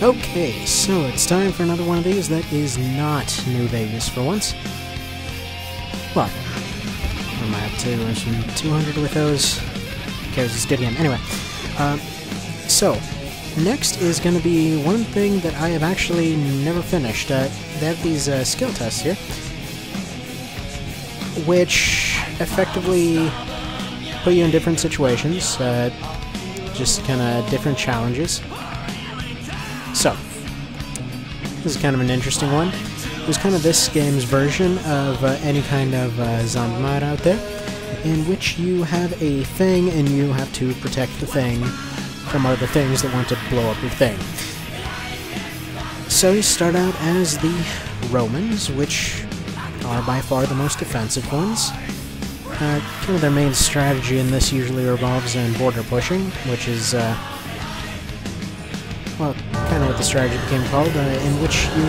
Okay, so it's time for another one of these that is not New Vegas for once. Well, what am I up to? I'm 200 with those. Who cares? It's a good game. Anyway, so next is going to be one thing that I have actually never finished. They have these skill tests here, which effectively put you in different situations, just kind of different challenges. So, this is kind of an interesting one. It was kind of this game's version of any kind of zombie mod out there, in which you have a thing and you have to protect the thing from other things that want to blow up your thing. So you start out as the Romans, which are by far the most offensive ones. Kind of their main strategy in this usually revolves in border pushing, which is, well, kind of what the strategy became called, in which you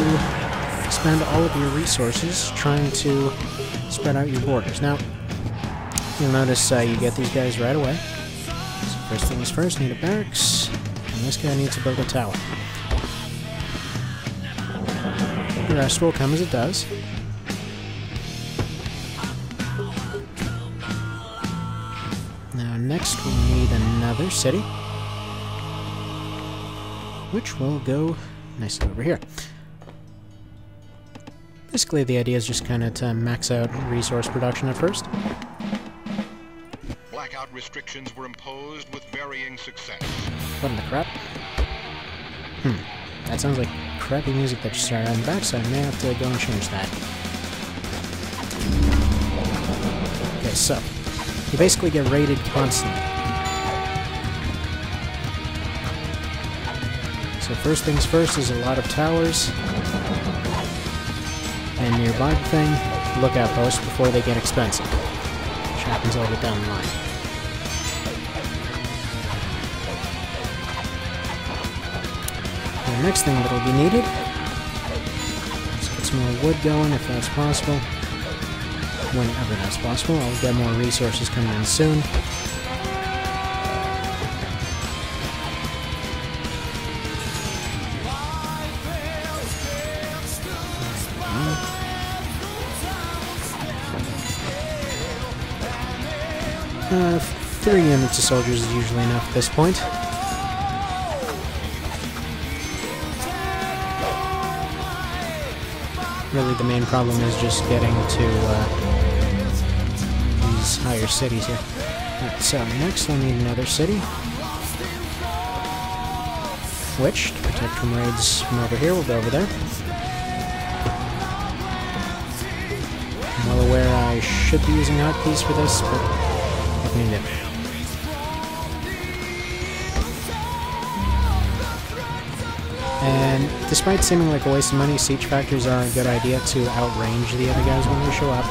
spend all of your resources trying to spread out your borders. Now, you'll notice you get these guys right away. So first things first, need a barracks, and this guy needs to build a tower. The rest will come as it does. Now next we need another city, which will go nicely over here. Basically the idea is just kind of to max out resource production at first. Blackout restrictions were imposed with varying success. What in the crap? That sounds like crappy music that just started on the back, so I may have to go and change that. Okay, so you basically get raided constantly. So first things first is a lot of towers, and nearby the thing, lookout posts before they get expensive, which happens a little bit down the line. The next thing that will be needed is get some more wood going if that's possible. Whenever that's possible, I'll get more resources coming in soon. Uh, 3 units of soldiers is usually enough at this point. Really, the main problem is just getting to these higher cities here. Right, so next we'll need another city, which, to protect from raids from over here, we'll go over there. I'm well aware I should be using hotkeys for this, but what can you do? And despite seeming like a waste of money, siege factors are a good idea to outrange the other guys when they show up.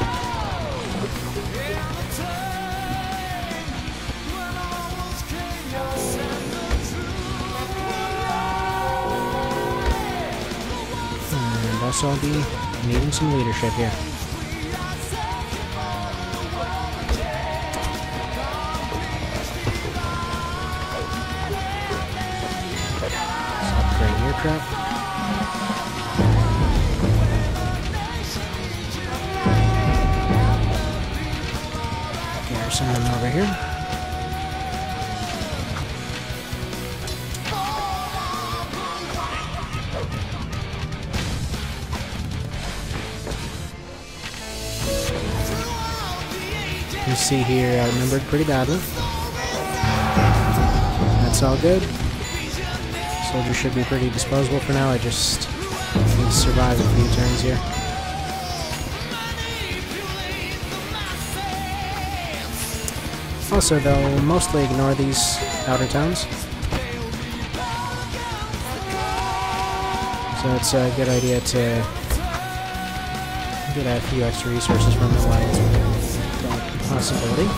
And also I'll be needing some leadership here. Crap. Garrison them over here. You see here, outnumbered pretty badly. That's all good. Soldiers should be pretty disposable for now. I just need to survive a few turns here. Also, they'll mostly ignore these outer towns, so it's a good idea to get a few extra resources from them while it's a possibility.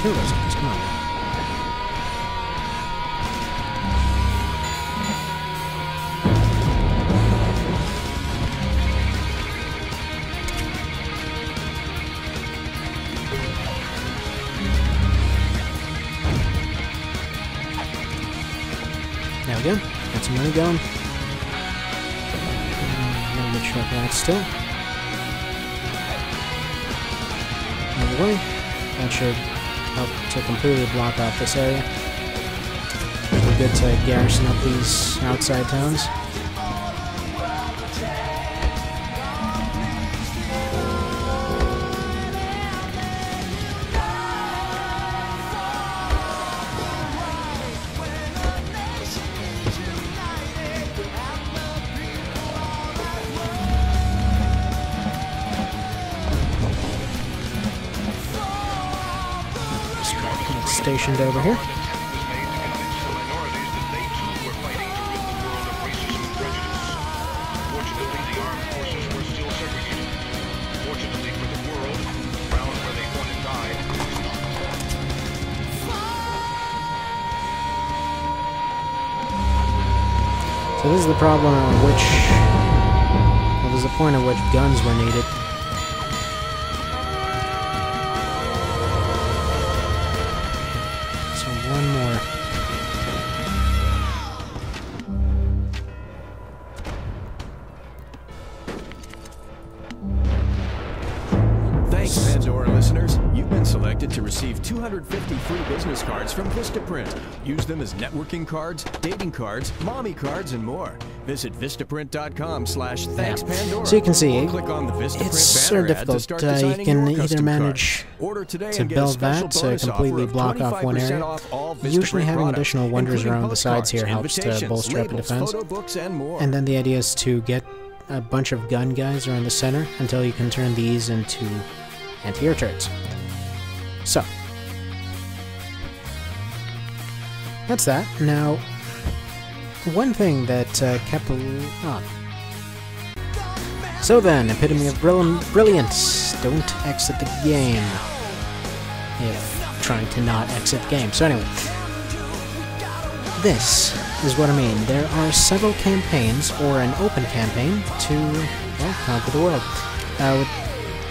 kill those guys. Come on. There we go. Got some money going. A little bit short for that still. Out of the way. That should help to completely block off this area. We're good to garrison up these outside towns. Stationed over here. So this is the problem at which, well, there's a point at which guns were needed. Thanks, Pandora listeners. You've been selected to receive 250 free business cards from Vistaprint. Use them as networking cards, dating cards, mommy cards, and more. Visit Vistaprint.com/ThanksPandora. So you can see, click on the Vistaprint it's sort of difficult. You can either manage to build that to completely block off one area. Usually having additional wonders around the sides here helps to bolster up a defense. And then the idea is to get a bunch of gun guys around the center until you can turn these into anti-air turrets. So, that's that. Now, one thing that kept on. So then, epitome of brilliance. Don't exit the game if trying to not exit the game. So anyway, this is what I mean. There are several campaigns, or an open campaign, to, well, conquer the world. With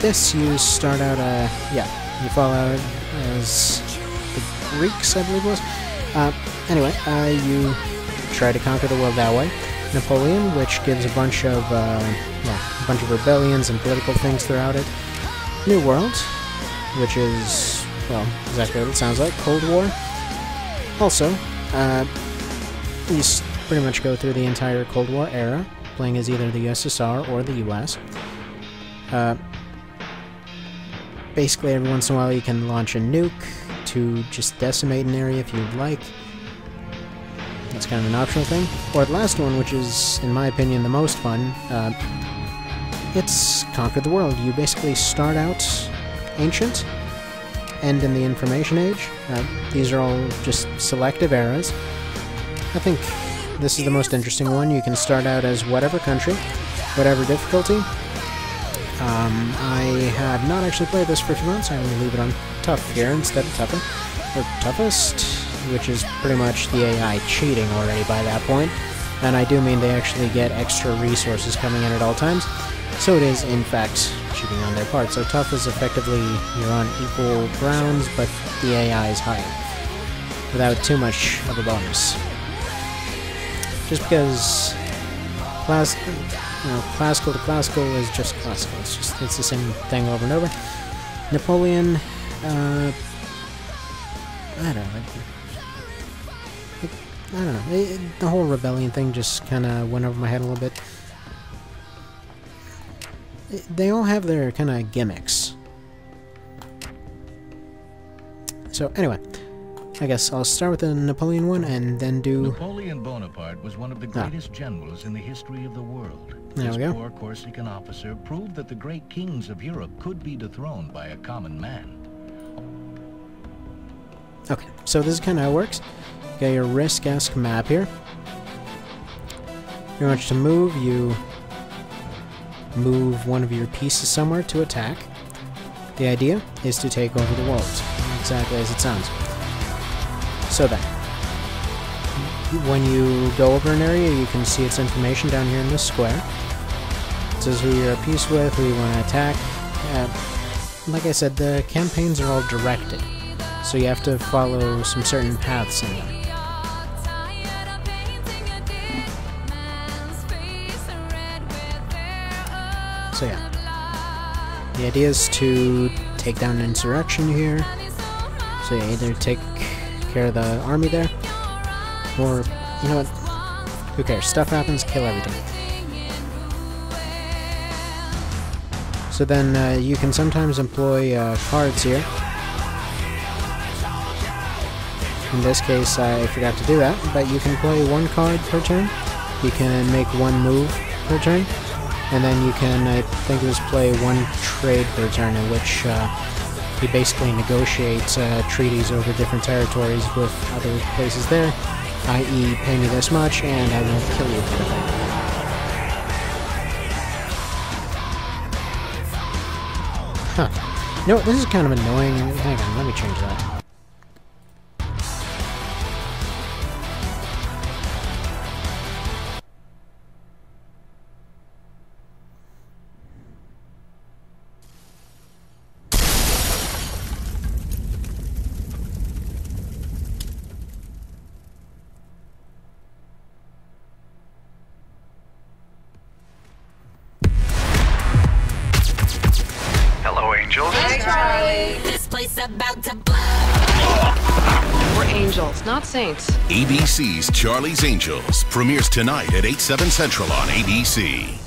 this, you start out, you fall out as the Greeks, I believe it was. Anyway, you try to conquer the world that way. Napoleon, which gives a bunch of rebellions and political things throughout it. New World, which is, well, exactly what it sounds like, Cold War. Also, you pretty much go through the entire Cold War era, playing as either the USSR or the US. Basically, every once in a while you can launch a nuke to just decimate an area if you'd like. That's kind of an optional thing. Or the last one, which is, in my opinion, the most fun, it's Conquer the World. You basically start out ancient, end in the Information Age. These are all just selective eras. I think this is the most interesting one. You can start out as whatever country, whatever difficulty. I have not actually played this for 2 months. I'm going to leave it on tough here instead of tougher, or toughest, which is pretty much the AI cheating already by that point. And I do mean they actually get extra resources coming in at all times. So it is, in fact, cheating on their part. So tough is effectively you're on equal grounds, but the AI is higher, without too much of a bonus. Just because classical to classical is just classical. It's the same thing over and over. Napoleon, I don't know. The whole rebellion thing just kind of went over my head a little bit. They all have their kind of gimmicks. So anyway, I guess I'll start with the Napoleon one and then do... Napoleon Bonaparte was one of the greatest generals in the history of the world. There we go. This poor Corsican officer proved that the great kings of Europe could be dethroned by a common man. Okay, so this is kind of how it works. You got your Risk-esque map here. Pretty much to move, you move one of your pieces somewhere to attack. The idea is to take over the world. exactly as it sounds. So then, when you go over an area, you can see its information down here in this square. It says who you're at peace with, who you want to attack. Like I said, the campaigns are all directed, so you have to follow some certain paths in them. So yeah, the idea is to take down an insurrection here. So yeah, either take care of the army there, or, you know what, who cares, stuff happens, kill everything. So then you can sometimes employ cards here. In this case I forgot to do that, but you can play one card per turn, you can make one move per turn, and then you can, I think it was, play one trade per turn, in which he basically negotiates treaties over different territories with other places there, i.e. pay me this much and I won't kill you for the thing. Huh. You know what, this is kind of annoying. Hang on, let me change that. Hey, Charlie. This place about to blow. We're angels, not saints. ABC's Charlie's Angels premieres tonight at 8/7 Central on ABC.